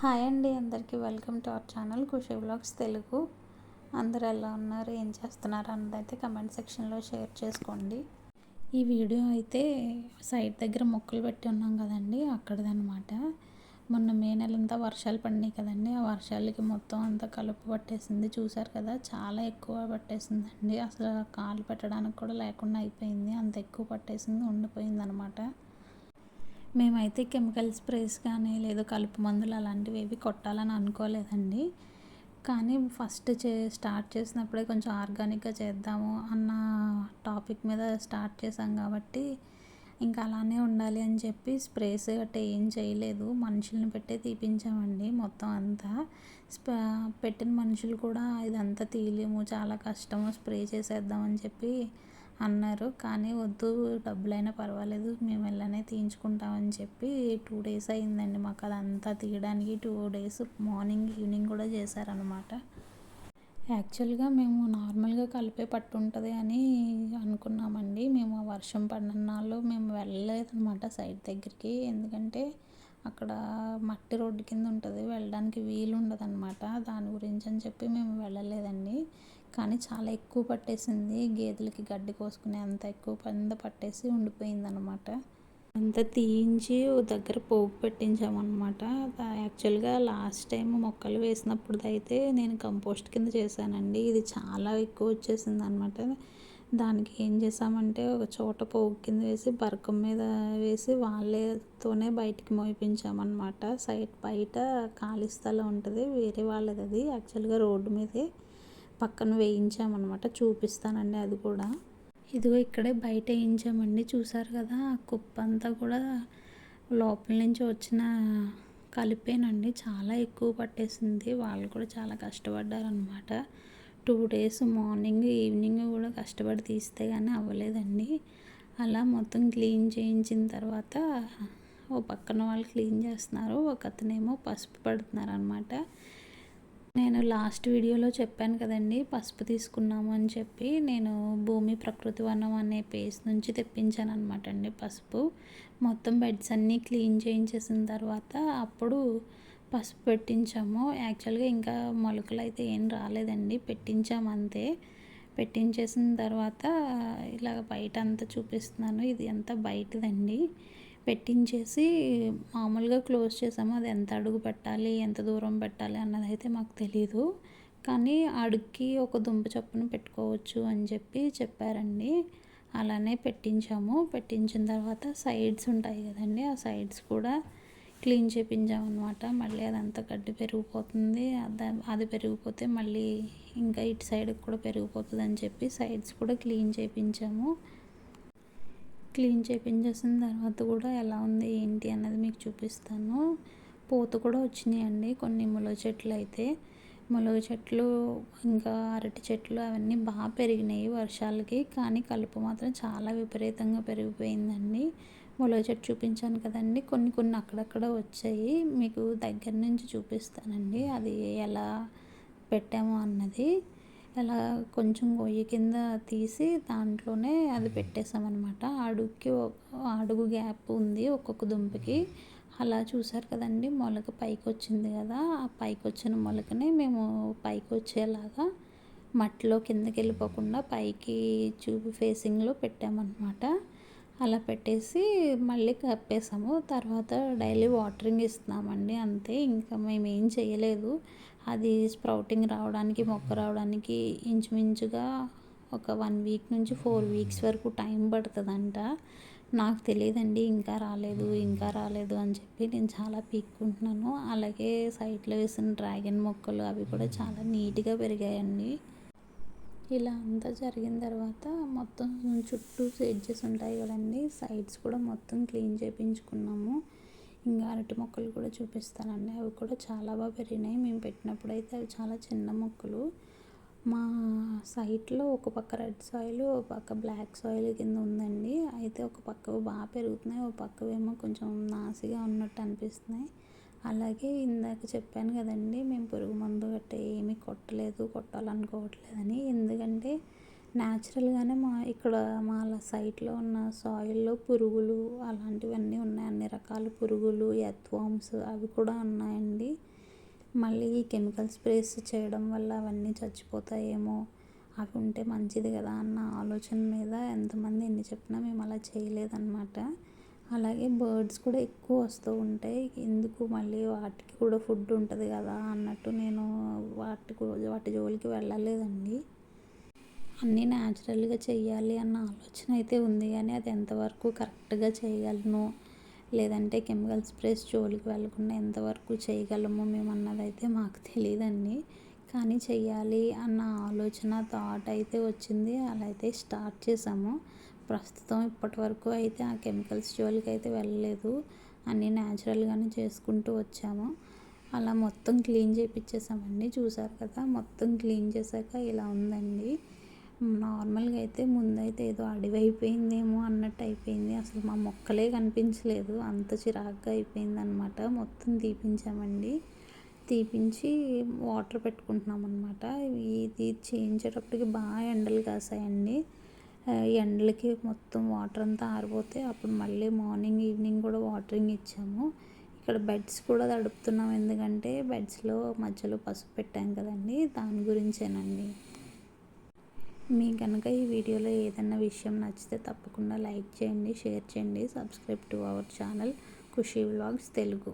Hi అండి, అందరికీ welcome to our channel Khushi vlogs Telugu. అందరూ ఎలా ఉన్నారు, ఏం చేస్తున్నారు అన్నదైతే కమెంట్ సెక్షన్లో షేర్ చేసుకోండి. ఈ వీడియో అయితే సైడ్ దగ్గర మొక్కలు పెట్టి ఉన్నాం కదండి, అక్కడదనమాట. మొన్న మే నెలంతా వర్షాలు పడినాయి కదండి, ఆ వర్షాలకి మొత్తం అంతా కలుపు పట్టేసింది. చూసారు కదా, చాలా ఎక్కువ పట్టేసిందండి. అసలు కాలు పెట్టడానికి కూడా లేకుండా అయిపోయింది, అంత ఎక్కువ పట్టేసింది, ఉండిపోయింది అనమాట. మేమైతే కెమికల్ స్ప్రేస్ కానీ లేదా కలుపు మందులు అలాంటివి ఏవి కొట్టాలని అనుకోలేదండి. కానీ ఫస్ట్ స్టార్ట్ చేసినప్పుడే కొంచెం ఆర్గానిక్గా చేద్దాము అన్న టాపిక్ మీద స్టార్ట్ చేసాం కాబట్టి ఇంకా అలానే ఉండాలి అని చెప్పి స్ప్రేస్ గట్రా ఏం చేయలేదు, మనుషుల్ని పెట్టే తీపించామండి మొత్తం అంతా. పెట్టిన మనుషులు కూడా ఇదంతా తీయలేము, చాలా కష్టము, స్ప్రే చేసేద్దామని చెప్పి అన్నారు. కానీ వద్దు, డబ్బులైనా పర్వాలేదు, మేము ఇలానే తీయించుకుంటామని చెప్పి 2 days అయిందండి మాకు అదంతా తీయడానికి. 2 days మార్నింగ్ ఈవినింగ్ కూడా చేశారనమాట. యాక్చువల్గా మేము నార్మల్గా కలిపే పట్టు ఉంటుంది అని అనుకున్నామండి. మేము ఆ వర్షం పడినాళ్ళు మేము వెళ్ళలేదన్నమాట సైడ్ దగ్గరికి. ఎందుకంటే అక్కడ మట్టి రోడ్డు కింద ఉంటుంది, వెళ్ళడానికి వీలు ఉండదు అనమాట. దాని గురించి అని చెప్పి మేము వెళ్ళలేదండి. కానీ చాలా ఎక్కువ పట్టేసింది, గేదెలకి గడ్డి కోసుకునే అంత ఎక్కువ పట్టేసి ఉండిపోయిందనమాట. అంతా తీయించి దగ్గర పోగు పెట్టించామన్నమాట. యాక్చువల్గా లాస్ట్ టైం మొక్కలు వేసినప్పుడు అయితే నేను కంపోస్ట్ కింద చేశానండి. ఇది చాలా ఎక్కువ వచ్చేసింది అనమాట. దానికి ఏం చేసామంటే ఒక చోట పోగు కింద వేసి బరకం మీద వేసి వాళ్ళతోనే బయటికి మోయించామన్నమాట. సైడ్ బయట ఖాళీ స్థలం ఉంటుంది, వేరే వాళ్ళది. అది యాక్చువల్గా రోడ్డు మీదే పక్కన వేయించామన్నమాట. చూపిస్తానండి అది కూడా. ఇదిగో ఇక్కడే బయట వేయించామండి. చూసారు కదా, ఆ కుప్ప అంతా కూడా లోపల నుంచి వచ్చిన కలిపేనండి. చాలా ఎక్కువ పట్టేసింది, వాళ్ళు కూడా చాలా కష్టపడ్డారనమాట. 2 days మార్నింగ్ ఈవినింగ్ కూడా కష్టపడి తీస్తే కానీ అవ్వలేదండి. అలా మొత్తం క్లీన్ చేయించిన తర్వాత ఓ పక్కన వాళ్ళు క్లీన్ చేస్తున్నారు, ఒక అతనేమో పసుపు పడుతున్నారు అనమాట. నేను లాస్ట్ వీడియోలో చెప్పాను కదండి, పసుపు తీసుకున్నాము అని చెప్పి. నేను భూమి ప్రకృతి వనం అనే పేజ్ నుంచి తెప్పించాను అనమాట అండి పసుపు. మొత్తం బెడ్స్ అన్నీ క్లీన్ చేయించేసిన తర్వాత అప్పుడు పసుపు పెట్టించాము. యాక్చువల్గా ఇంకా మొలకలు అయితే ఏం రాలేదండి, పెట్టించాము అంతే. పెట్టించేసిన తర్వాత ఇలా బయట అంతా చూపిస్తున్నాను. ఇది అంతా బయటదండి. పెట్టించేసి మామూలుగా క్లోజ్ చేసాము. అది ఎంత అడుగు పెట్టాలి, ఎంత దూరం పెట్టాలి అన్నది అయితే మాకు తెలీదు. కానీ అడుగుకి ఒక దుంప చొప్పున పెట్టుకోవచ్చు అని చెప్పి చెప్పారండి. అలానే పెట్టించాము. పెట్టించిన తర్వాత సైడ్స్ ఉంటాయి కదండి, ఆ సైడ్స్ కూడా క్లీన్ చేయించాము అనమాట. మళ్ళీ అదంతా గడ్డి పెరిగిపోతుంది, అది పెరిగిపోతే మళ్ళీ ఇంకా ఇటు సైడ్కి కూడా పెరిగిపోతుంది అని చెప్పి సైడ్స్ కూడా క్లీన్ చేయించాము. క్లీన్ చేయించేసిన తర్వాత కూడా ఎలా ఉంది ఏంటి అన్నది మీకు చూపిస్తాను. పూత కూడా వచ్చినాయండి కొన్ని ములగ చెట్లు అయితే. ములగ చెట్లు ఇంకా అరటి చెట్లు అవన్నీ బాగా పెరిగినాయి వర్షాలకి. కానీ కలుపు మాత్రం చాలా విపరీతంగా పెరిగిపోయిందండి. ములగ చెట్టు చూపించాను కదండి, కొన్ని కొన్ని అక్కడక్కడ వచ్చాయి. మీకు దగ్గర నుంచి చూపిస్తానండి అది ఎలా పెట్టాము అన్నది. అలా కొంచెం గొయ్యి కింద తీసి దాంట్లోనే అది పెట్టేసామన్నమాట. అడుగు గ్యాప్ ఉంది ఒక్కొక్క దుంపకి. అలా చూసారు కదండి, మొలక పైకి వచ్చింది కదా, ఆ పైకి వచ్చిన మొలకని మేము పైకి వచ్చేలాగా మట్టిలో కిందకి వెళ్ళిపోకుండా పైకి ఫేసింగ్లో పెట్టామన్నమాట. అలా పెట్టేసి మళ్ళీ కప్పేసాము. తర్వాత డైలీ వాటరింగ్ ఇస్తున్నామండి అంతే, ఇంకా మేము ఏం చేయలేదు. అది స్ప్రౌటింగ్ రావడానికి, మొక్క రావడానికి ఇంచుమించుగా ఒక 1 week నుంచి 4 weeks వరకు టైం పడుతుందంట. నాకు తెలియదండి, ఇంకా రాలేదు అని చెప్పి నేను చాలా పీక్కుంటున్నాను. అలాగే సైడ్లో వేసిన డ్రాగన్ మొక్కలు అవి కూడా చాలా నీట్గా పెరిగాయండి. ఇలా అంతా జరిగిన తర్వాత మొత్తం చుట్టూ ఎడ్జెస్ ఉంటాయి కదండి, సైడ్స్ కూడా మొత్తం క్లీన్ చేయించుకున్నాము. ఇంకా అరటి మొక్కలు కూడా చూపిస్తానండి, అవి కూడా చాలా బాగా పెరిగినాయి. మేము పెట్టినప్పుడు అయితే అవి చాలా చిన్న మొక్కలు. మా సైట్లో ఒక పక్క రెడ్ సాయిల్, ఒక పక్క బ్లాక్ సాయిల్ కింద ఉందండి. అయితే ఒక పక్క బాగా పెరుగుతున్నాయి, ఒక పక్కవేమో కొంచెం నాసిగా ఉన్నట్టు అనిపిస్తున్నాయి. అలాగే ఇందాక చెప్పాను కదండి, మేము పురుగు మందు గట్రా ఏమీ కొట్టాలనుకోవట్లేదని. ఎందుకంటే న్యాచురల్గానే మా సైట్లో ఉన్న సాయిల్లో పురుగులు అలాంటివన్నీ ఉన్నాయి, అన్ని రకాల పురుగులు, ఎర్త్ వామ్స్ అవి కూడా ఉన్నాయండి. మళ్ళీ ఈ కెమికల్ స్ప్రేస్ చేయడం వల్ల అవన్నీ చచ్చిపోతాయేమో, అవి ఉంటే మంచిది కదా అన్న ఆలోచన మీద ఎంతమంది ఎన్ని చెప్పినా మేము అలా చేయలేదన్నమాట. అలాగే బర్డ్స్ కూడా ఎక్కువ వస్తూ ఉంటాయి, ఎందుకు మళ్ళీ వాటికి కూడా ఫుడ్ ఉంటుంది కదా అన్నట్టు నేను వాటి జోలికి వెళ్ళలేదండి. అన్నీ న్యాచురల్గా చెయ్యాలి అన్న ఆలోచన అయితే ఉంది, కానీ అది ఎంతవరకు కరెక్ట్గా చేయగలను, లేదంటే కెమికల్ స్ప్రేస్ జోలికి వెళ్ళకుండా ఎంతవరకు చేయగలము మేము అన్నదైతే మాకు తెలియదండి. కానీ చెయ్యాలి అన్న ఆలోచన థాట్ అయితే వచ్చింది, అలా అయితే స్టార్ట్ చేసాము. ప్రస్తుతం ఇప్పటి వరకు అయితే ఆ కెమికల్స్ జోలికి అయితే వెళ్ళలేదు, అన్నీ న్యాచురల్గానే చేసుకుంటూ వచ్చాము. అలా మొత్తం క్లీన్ చేయించేసామండి. చూసారు కదా, మొత్తం క్లీన్ చేశాక ఇలా ఉందండి. నార్మల్గా అయితే ముందైతే ఏదో అడవి అయిపోయిందేమో అన్నట్టు అయిపోయింది, అసలు మా మొక్కలే కనిపించలేదు, అంత చిరాగ్గా అయిపోయింది అనమాట. మొత్తం తీపించామండి, తీపించి వాటర్ పెట్టుకుంటున్నాం అనమాట. ఇది చేయించేటప్పటికి బాగా ఎండలు కాసాయండి. ఎండలకి మొత్తం వాటర్ అంతా ఆరిపోతే అప్పుడు మళ్ళీ మార్నింగ్ ఈవినింగ్ కూడా వాటరింగ్ ఇచ్చాము. ఇక్కడ బెడ్స్ కూడా తడుపుతున్నాం, ఎందుకంటే బెడ్స్లో మధ్యలో పసుపు పెట్టాం కదండి, దాని గురించేనండి. మీకు కనుక ఈ వీడియోలో ఏదైనా విషయం నచ్చితే తప్పకుండా లైక్ చేయండి, షేర్ చేయండి, subscribe to our channel Khushi vlogs Telugu.